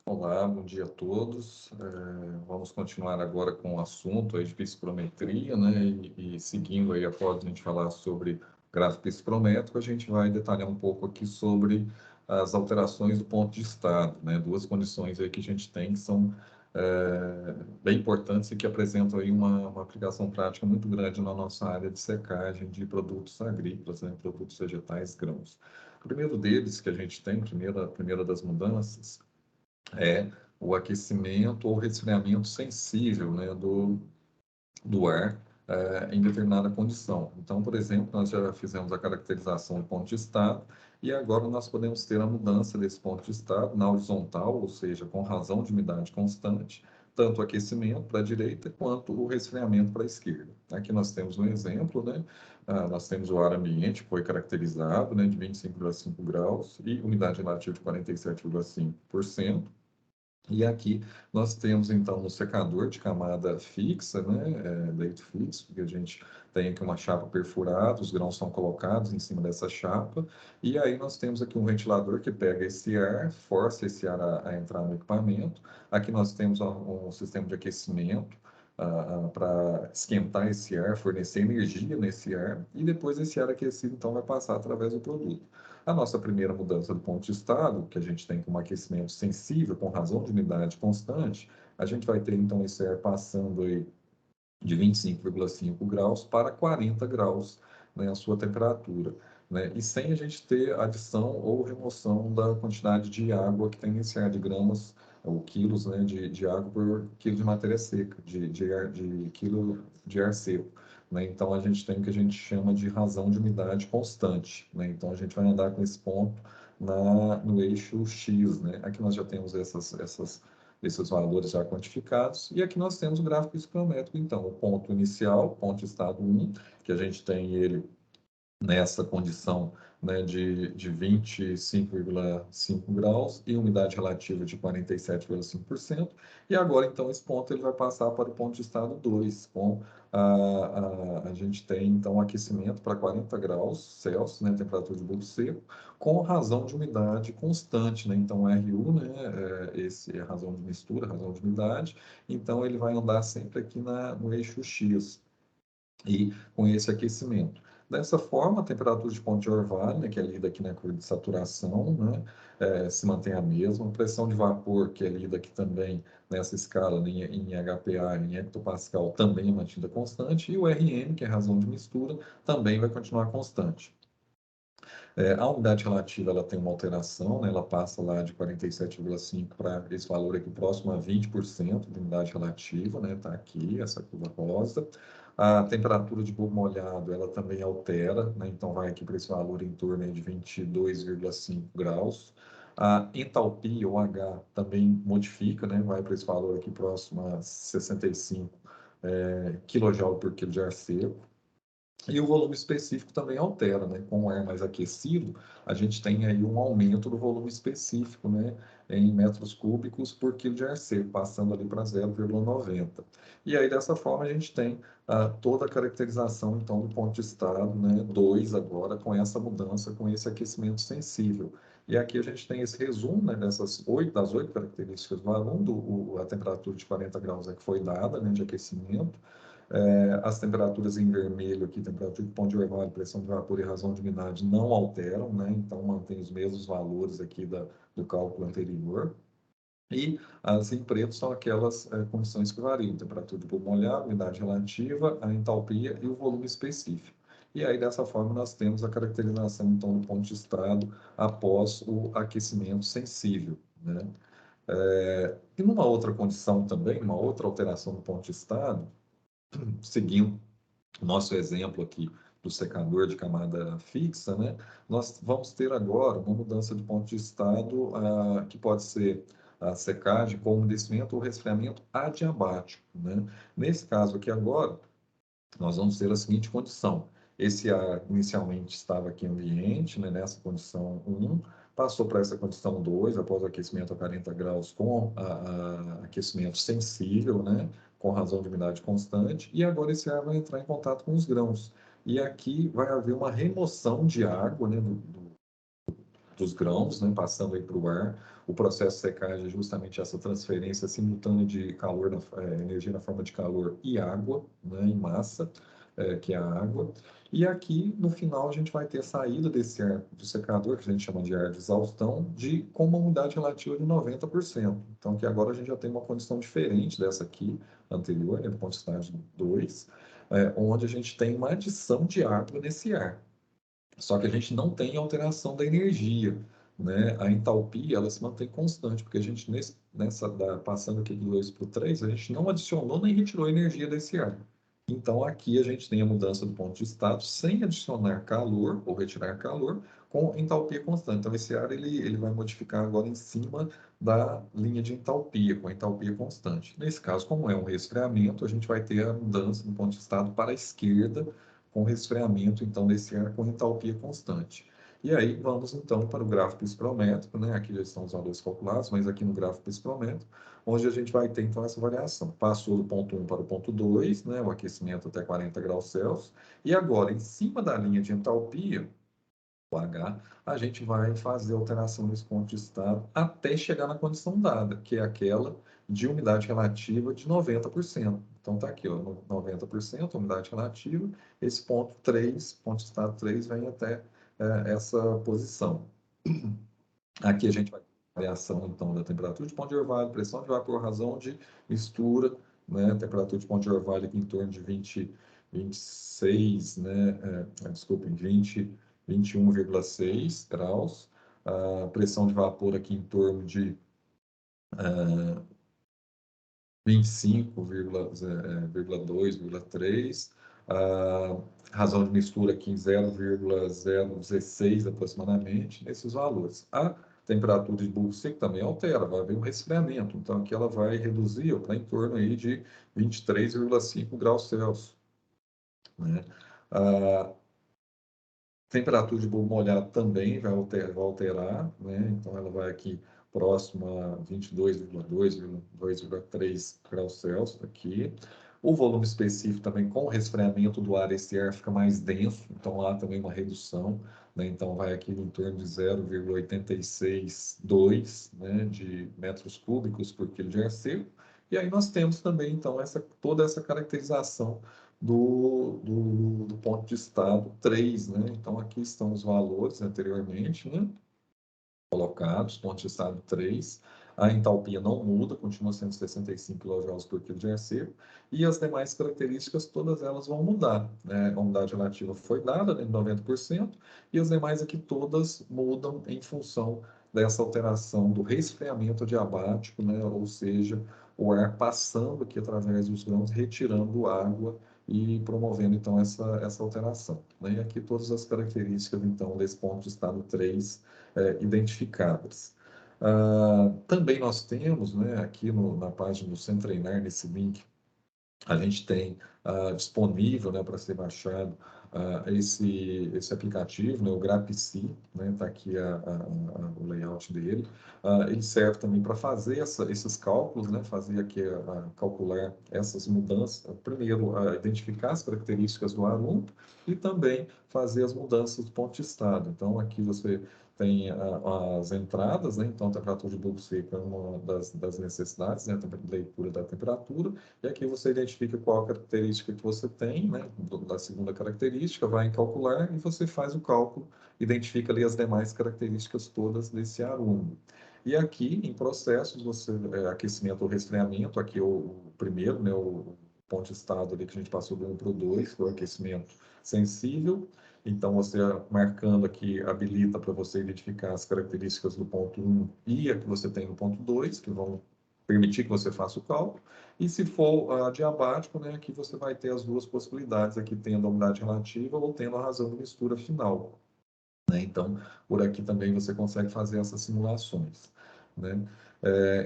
Olá, bom dia a todos. Vamos continuar agora com o assunto aí de psicometria, né? E seguindo aí, após a gente falar sobre gráfico psicométrico, a gente vai detalhar um pouco aqui sobre as alterações do ponto de estado, né? Duas condições aí que a gente tem que são bem importantes e que apresentam aí uma aplicação prática muito grande na nossa área de secagem de produtos agrícolas, né? Produtos vegetais, grãos. O primeiro deles que a gente tem, a primeira das mudanças, é o aquecimento ou resfriamento sensível, né, do ar em determinada condição. Então, por exemplo, nós já fizemos a caracterização do ponto de estado e agora nós podemos ter a mudança desse ponto de estado na horizontal, ou seja, com razão de umidade constante, tanto o aquecimento para a direita quanto o resfriamento para a esquerda. Aqui nós temos um exemplo, né? Nós temos o ar ambiente, que foi caracterizado, né, de 25,5 graus e umidade relativa de 47,5%. E aqui nós temos então um secador de camada fixa, né, leito fixo, porque a gente tem aqui uma chapa perfurada, os grãos são colocados em cima dessa chapa, e aí nós temos aqui um ventilador que pega esse ar, força esse ar a entrar no equipamento. Aqui nós temos um sistema de aquecimento para esquentar esse ar, fornecer energia nesse ar, e depois esse ar aquecido então vai passar através do produto. A nossa primeira mudança do ponto de estado, que a gente tem como aquecimento sensível, com razão de umidade constante, a gente vai ter então esse ar passando aí de 25,5 graus para 40 graus, né, a sua temperatura, né, e sem a gente ter adição ou remoção da quantidade de água que tem nesse ar de gramas ou quilos, né, de água por quilo de matéria seca, de quilo de ar seco. Né? Então, a gente tem o que a gente chama de razão de umidade constante. Né? Então, a gente vai andar com esse ponto no eixo X. Né? Aqui nós já temos esses valores já quantificados. E aqui nós temos o gráfico psicométrico, então, o ponto inicial, ponto de estado 1, que a gente tem ele nessa condição, né, de 25,5 graus e umidade relativa de 47,5%. E agora, então, esse ponto ele vai passar para o ponto de estado 2, com a gente tem, então, aquecimento para 40 graus Celsius, né, temperatura de bulbo seco, com razão de umidade constante, né? Então, RU, né, esse é a razão de mistura, razão de umidade, então ele vai andar sempre aqui no eixo X e com esse aquecimento. Dessa forma, a temperatura de ponto de orvalho, né, que é lida aqui na curva de saturação, né, se mantém a mesma. A pressão de vapor, que é lida aqui também nessa escala em HPA, em hectopascal, também é mantida constante. E o RM, que é a razão de mistura, também vai continuar constante. A umidade relativa ela tem uma alteração, né, ela passa lá de 47,5 para esse valor aqui próximo a 20% de umidade relativa, né, está aqui, essa curva rosa. A temperatura de bulbo molhado, ela também altera, né, então vai aqui para esse valor em torno de 22,5 graus. A entalpia, ou H, também modifica, né, vai para esse valor aqui próximo a 65 kJ por quilo de ar seco. E o volume específico também altera, né? Com o ar mais aquecido, a gente tem aí um aumento do volume específico, né? Em metros cúbicos por quilo de ar seco, passando ali para 0,90. E aí, dessa forma, a gente tem toda a caracterização, então, do ponto de estado, né? 2 agora, com essa mudança, com esse aquecimento sensível. E aqui a gente tem esse resumo, né? Das oito características do aluno, a temperatura de 40 graus é que foi dada, né? De aquecimento. As temperaturas em vermelho aqui, temperatura de ponto de orvalho, pressão de vapor e razão de umidade não alteram, né? Então mantém os mesmos valores aqui do cálculo anterior. E as em preto são aquelas condições que variam, temperatura de bulbo molhado, umidade relativa, a entalpia e o volume específico. E aí, dessa forma, nós temos a caracterização, então, do ponto de estado após o aquecimento sensível, né? E numa outra condição também, uma outra alteração do ponto de estado, seguindo o nosso exemplo aqui do secador de camada fixa, né, nós vamos ter agora uma mudança de ponto de estado que pode ser a secagem com umedecimento ou resfriamento adiabático. Né? Nesse caso aqui agora, nós vamos ter a seguinte condição. Esse ar inicialmente estava aqui ambiente, né, nessa condição 1, passou para essa condição 2, após o aquecimento a 40 graus com aquecimento sensível, né, com razão de umidade constante, e agora esse ar vai entrar em contato com os grãos. E aqui vai haver uma remoção de água, né, dos grãos, né, passando aí para o ar, o processo de secagem é justamente essa transferência simultânea de calor, energia na forma de calor e água, né, em massa, que é a água. E aqui, no final, a gente vai ter a saída desse ar do secador, que a gente chama de ar de exaustão, com uma umidade relativa de 90%. Então, que agora a gente já tem uma condição diferente dessa aqui, anterior, né, do ponto de estágio 2, onde a gente tem uma adição de água nesse ar. Só que a gente não tem alteração da energia, né? A entalpia, ela se mantém constante, porque a gente, passando aqui do 2 para o 3, a gente não adicionou nem retirou energia desse ar. Então, aqui a gente tem a mudança do ponto de estado sem adicionar calor ou retirar calor, com entalpia constante. Então, esse ar ele vai modificar agora em cima da linha de entalpia, com a entalpia constante. Nesse caso, como é um resfriamento, a gente vai ter a mudança do ponto de estado para a esquerda, com resfriamento, então, desse ar com entalpia constante. E aí, vamos, então, para o gráfico espirométrico, né? Aqui já estão os valores calculados, mas aqui no gráfico espirométrico, onde a gente vai ter, então, essa variação. Passou do ponto 1 para o ponto 2, né? O aquecimento até 40 graus Celsius. E agora, em cima da linha de entalpia, o H, a gente vai fazer alteração nesse ponto de estado até chegar na condição dada, que é aquela de umidade relativa de 90%. Então, está aqui, ó, 90%, umidade relativa, esse ponto 3, ponto de estado 3, vem até essa posição. Aqui a gente vai ter variação, então, da temperatura de ponto de orvalho, pressão de ar por razão de mistura, né? Temperatura de ponto de orvalho aqui em torno de 26, né? Desculpem, 21,6 graus. A pressão de vapor aqui em torno de 25,2,3. A razão de mistura aqui em 0,016 aproximadamente, nesses valores. A temperatura de bulbo seco também altera, vai haver um resfriamento. Então, aqui ela vai reduzir para em torno aí de 23,5 graus Celsius, né? A temperatura de bulbo molhado também vai alterar, né? Então, ela vai aqui próximo a 22,2, 2,3 graus Celsius aqui. O volume específico também, com o resfriamento do ar, esse ar fica mais denso, então há também uma redução, né? Então, vai aqui em torno de 0,862, né, de metros cúbicos por quilo de ar seco. E aí nós temos também, então, toda essa caracterização do ponto de estado 3, né? Então, aqui estão os valores anteriormente, né? Colocados, ponto de estado 3. A entalpia não muda, continua sendo 65 kJ por quilo de ar seco. E as demais características, todas elas vão mudar, né? A umidade relativa foi dada, né, 90%, e as demais aqui todas mudam em função dessa alteração do resfriamento adiabático, né? Ou seja, o ar passando aqui através dos grãos, retirando água e promovendo, então, essa alteração, né? E aqui todas as características, então, desse ponto de estado 3 identificadas. Também nós temos, né, aqui na página do Sem Treinar, nesse link, a gente tem disponível, né, para ser baixado esse aplicativo, né, o Graphic, né, está aqui o layout dele. Ele serve também para fazer esses cálculos, né, fazer aqui, calcular essas mudanças. Primeiro, identificar as características do aluno e também fazer as mudanças do ponto de estado. Então, aqui você tem as entradas, né, então a temperatura de bulbo seco é uma das necessidades, né, a leitura da temperatura. E aqui você identifica qual a característica que você tem, né? Da segunda característica, vai em calcular e você faz o cálculo, identifica ali as demais características todas desse ar úmido. E aqui, em processos, aquecimento ou resfriamento, aqui o primeiro, né? O ponto de estado ali que a gente passou do 1 para o 2, que é o aquecimento sensível. Então, você marcando aqui, habilita para você identificar as características do ponto 1 e a que você tem no ponto 2, que vão permitir que você faça o cálculo. E se for adiabático, né, aqui você vai ter as duas possibilidades, aqui tendo a umidade relativa ou tendo a razão de mistura final, né? Então, por aqui também você consegue fazer essas simulações, né?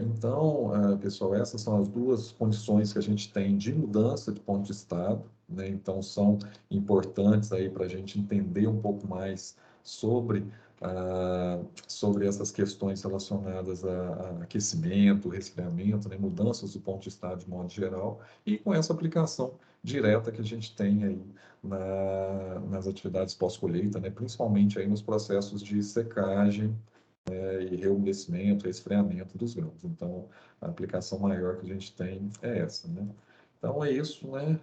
Então, pessoal, essas são as duas condições que a gente tem de mudança de ponto de estado, né? Então, são importantes aí para a gente entender um pouco mais sobre sobre essas questões relacionadas a aquecimento, resfriamento, né, mudanças do ponto de estado de modo geral, e com essa aplicação direta que a gente tem aí nas atividades pós-colheita, né, principalmente aí nos processos de secagem e reumedecimento, resfriamento dos grãos. Então, a aplicação maior que a gente tem é essa, né? Então, é isso, né?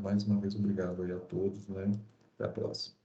Mais uma vez, obrigado aí a todos, né? Até a próxima.